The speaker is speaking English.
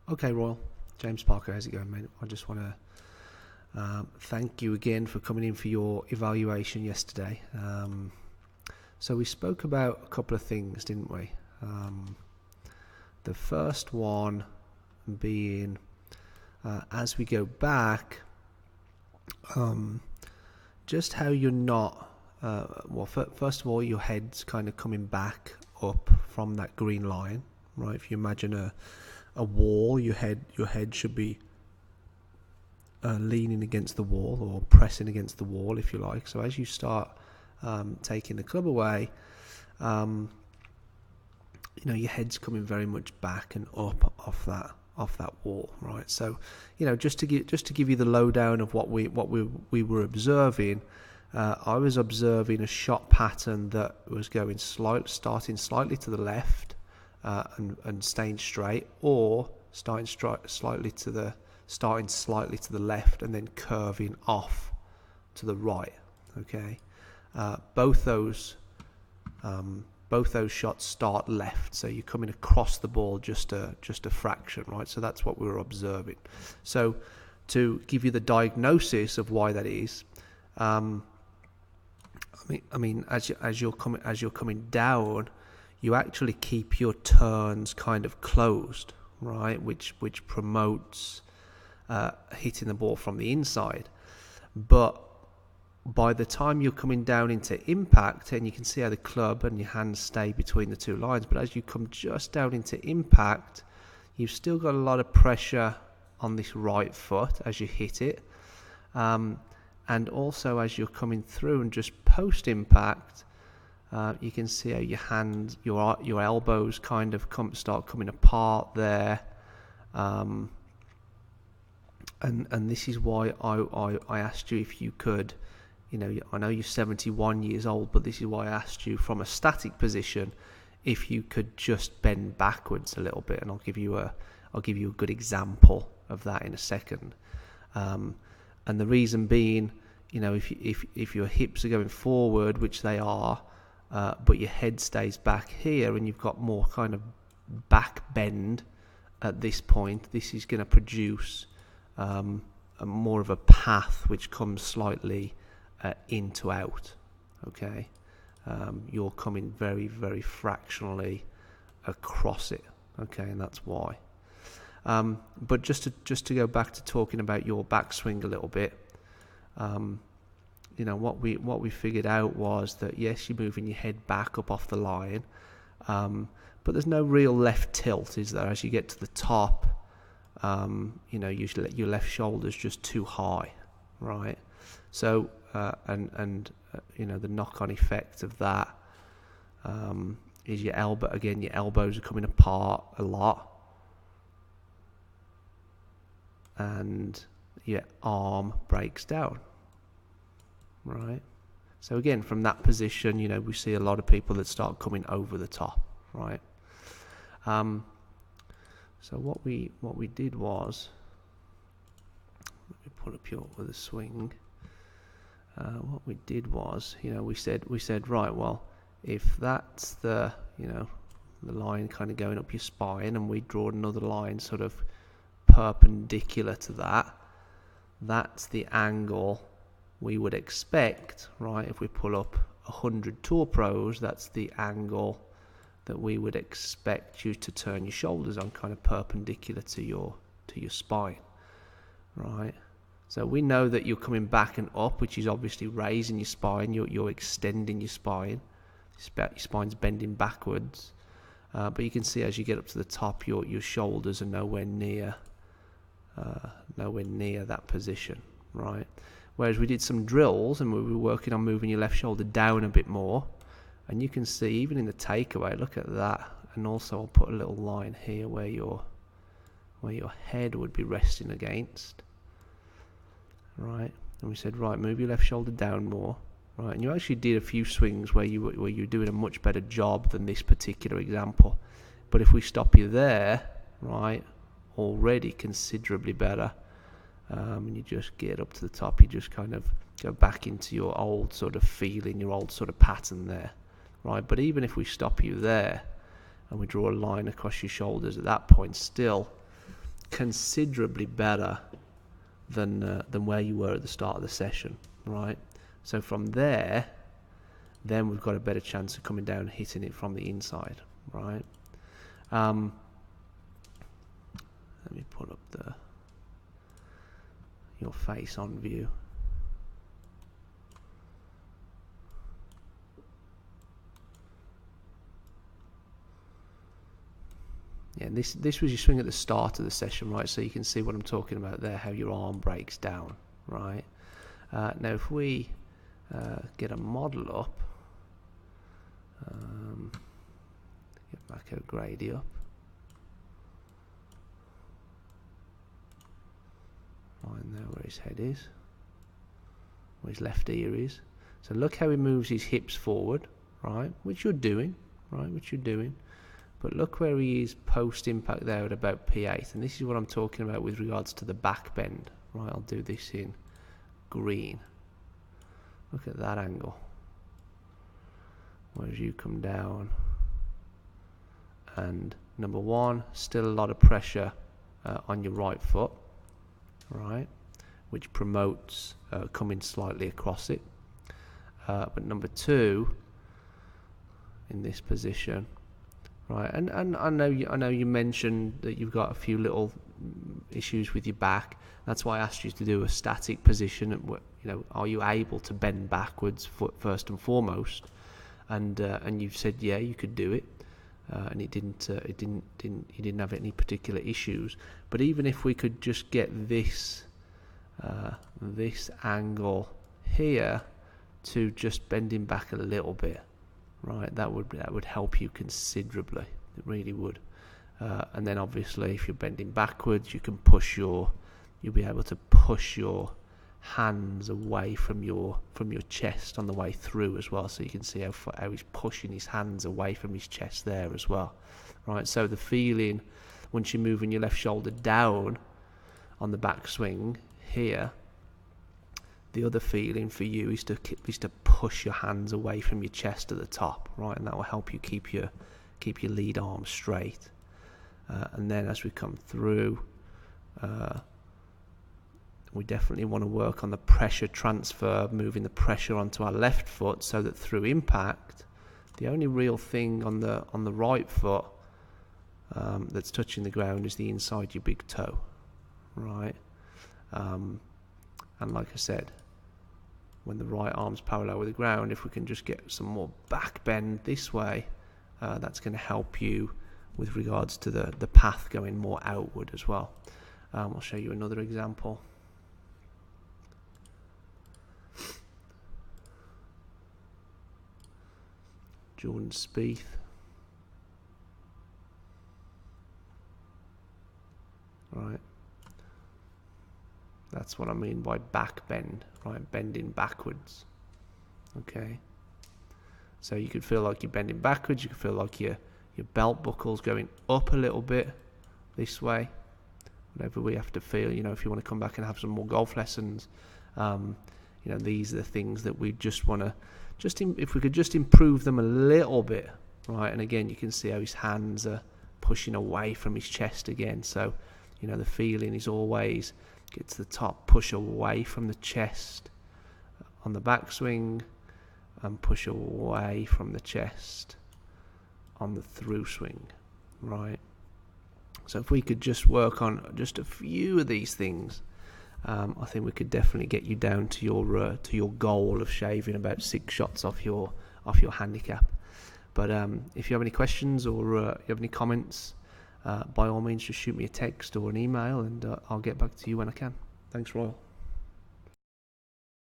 Okay, Royal. James Parker, how's it going, mate? I just want to thank you again for coming in for your evaluation yesterday. So we spoke about a couple of things, didn't we? The first one being, as we go back, just how you're not, first of all, your head's kind of coming back up from that green line, right? If you imagine a wall, your head should be leaning against the wall or pressing against the wall, if you like. So as you start taking the club away, your head's coming very much back and up off that wall, right? So, just to give you the lowdown of what we were observing. I was observing a shot pattern that was starting slightly to the left and staying straight, or starting slightly to the left and then curving off to the right. Okay, both those shots start left, so you're coming across the ball just a fraction, right? So that's what we were observing. So to give you the diagnosis of why that is, as you're coming down, you actually keep your turns kind of closed, right? Which promotes hitting the ball from the inside. But by the time you're coming down into impact, and you can see how the club and your hands stay between the two lines, but as you come just down into impact, you've still got a lot of pressure on this right foot as you hit it. And also as you're coming through and just post impact, you can see how your hands, your elbows kind of start coming apart there. And this is why I asked you if you could, I know you're 71 years old, but this is why I asked you from a static position if you could just bend backwards a little bit, and I'll give you a good example of that in a second. And the reason being, if your hips are going forward, which they are, but your head stays back here, and you've got more kind of back bend at this point, this is going to produce more of a path which comes slightly in to out. Okay, you're coming very, very fractionally across it. Okay, and that's why. But just to go back to talking about your backswing a little bit, what we figured out was that yes, you're moving your head back up off the line, but there's no real left tilt, is there? As you get to the top, usually your left shoulder's just too high, right? So the knock-on effect of that is your elbows are coming apart a lot, and your arm breaks down, right? So again, from that position, we see a lot of people that start coming over the top, right? So what we did was, let me put up your with a swing. What we did was, we said, right, well, if that's the line kind of going up your spine, and we draw another line sort of perpendicular to that, that's the angle we would expect, right? If we pull up 100 Tour Pros, that's the angle that we would expect you to turn your shoulders on, kind of perpendicular to your spine, right? So we know that you're coming back and up, which is obviously raising your spine. You're extending your spine. Your spine's bending backwards, but you can see as you get up to the top, your shoulders are nowhere near that position, right? Whereas we did some drills and we were working on moving your left shoulder down a bit more, and you can see even in the takeaway, look at that. And also I'll put a little line here where your head would be resting against, right? And we said, right, move your left shoulder down more, right? And you actually did a few swings where you're doing a much better job than this particular example. But if we stop you there, right, already considerably better. And you just get up to the top, you just kind of go back into your old sort of feeling, your old sort of pattern there, right? But even if we stop you there and we draw a line across your shoulders at that point, still considerably better than where you were at the start of the session, right? So from there, then we've got a better chance of coming down and hitting it from the inside, right? Let me put up your face on view. Yeah, this was your swing at the start of the session, right? So you can see what I'm talking about there, how your arm breaks down, right? Now if we get a model up, get back our Grady up, find there where his head is, where his left ear is. So look how he moves his hips forward, right? Which you're doing, right? Which you're doing. But look where he is post-impact there at about P8. And this is what I'm talking about with regards to the back bend. Right, I'll do this in green. Look at that angle. Whereas you come down. And number one, still a lot of pressure on your right foot. Right, which promotes coming slightly across it. But number two, in this position, right, and I know you mentioned that you've got a few little issues with your back. That's why I asked you to do a static position. You know, are you able to bend backwards first and foremost? And you said yeah, you could do it, and you didn't have any particular issues. But even if we could just get this angle here to just bending back a little bit, right, that would help you considerably. It really would. And then obviously if you're bending backwards, you'll be able to push your hands away from your chest on the way through as well. So you can see how he's pushing his hands away from his chest there as well, right? So the feeling once you're moving your left shoulder down on the backswing here, the other feeling for you is to push your hands away from your chest at the top, right? And that will help you keep your lead arm straight. And then as we come through, we definitely want to work on the pressure transfer, moving the pressure onto our left foot, so that through impact, the only real thing on the right foot that's touching the ground is the inside of your big toe, right? And like I said, when the right arm's parallel with the ground, if we can just get some more back bend this way, that's going to help you with regards to the path going more outward as well. I'll show you another example. Jordan Spieth. Right. That's what I mean by back bend, right? Bending backwards. Okay. So you could feel like you're bending backwards. You could feel like your belt buckle's going up a little bit this way. Whatever we have to feel, you know, if you want to come back and have some more golf lessons, you know, these are the things that we just want to, if we could just improve them a little bit, right? And again, you can see how his hands are pushing away from his chest again. So, you know, the feeling is always get to the top, push away from the chest on the backswing, and push away from the chest on the through swing, right? So if we could just work on just a few of these things, I think we could definitely get you down to your goal of shaving about 6 shots off your handicap. But if you have any questions or you have any comments, by all means just shoot me a text or an email, and I'll get back to you when I can. Thanks, Royal.